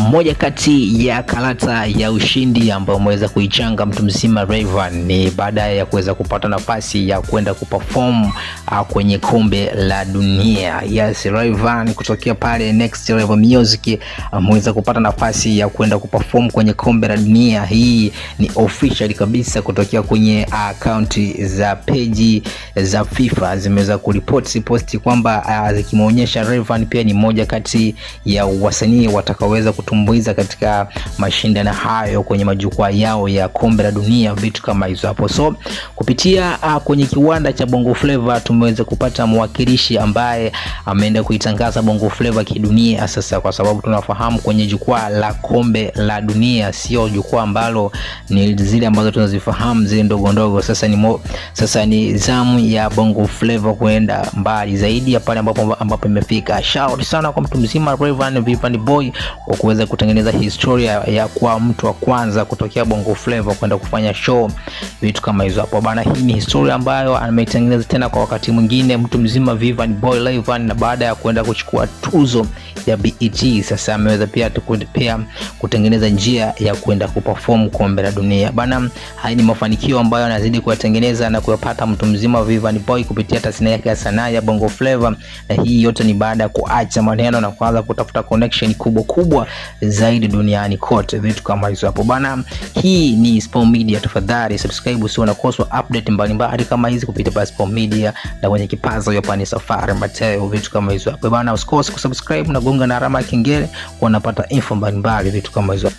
Moja kati ya karata ya ushindi ambayo umeweza kuichanga mtu mzima Rayvanny ni baada ya kuweza kupata nafasi ya kwenda kuperform kwenye kombe la dunia. Yes, Rayvanny kutokea pale Next Level Music ameweza kupata nafasi ya kwenda kuperform kwenye kombe la dunia. Hii ni official kabisa kutokea kwenye akaunti za page za FIFA zimeweza kuripoti posti kwamba zikimuonyesha Rayvanny pia ni moja kati ya wasanii watakaoweza kutumbuiza katika mashindano hayo kwenye majukwaa yao ya kombe la dunia, vitu kama hizo hapo. So kupitia kwenye kiwanda cha Bongo Flava tumeweza kupata mwakilishi ambaye ameenda kuitangaza Bongo Flava kidunia sasa, kwa sababu tunafahamu kwenye jukwaa la kombe la dunia sio jukwaa ambalo ni zile ambazo tunazifahamu zile ndogo ndogo. Sasa ni zamu ya Bongo Flava kwenda mbali zaidi ya pale ambapo imefika. Shout sana kwa mtu mzima Rayvanny Boy kwa kuweza kutengeneza historia ya kwa mtu wa kwanza kutokea Bongo Flava kwenda kufanya show, vitu kama hizo hapo bana. Hii ni historia ambayo ameitengeneza tena kwa wakati mwingine mtu mzima Rayvanny Boy Rayvanny, na baada ya kwenda kuchukua tuzo ya BET sasa ameweza pia kutengeneza njia ya kwenda kuperform kombe la dunia bana. Haya ni mafanikio ambayo anazidi kuyatengeneza na kuyapata mtu mzima Rayvanny Boy kupitia tasnia yake ya sanaa ya Bongo Flava, na hii yote ni baada ya kuacha maneno na kuanza kutafuta connection kubwa zaidi duniani kote, vitu kama hizo hapo bana. Hii ni Spon Media, tafadhali subscribe usio unakoswa update mbalimbali kama hizi kupitia Spon Media na kwenye kipaza hiyo pani Safari Mateo, vitu kama hizo hapo bana. Usikose kusubscribe na gonga na alama ya kengele kwa unapata info mbalimbali, vitu kama hizo.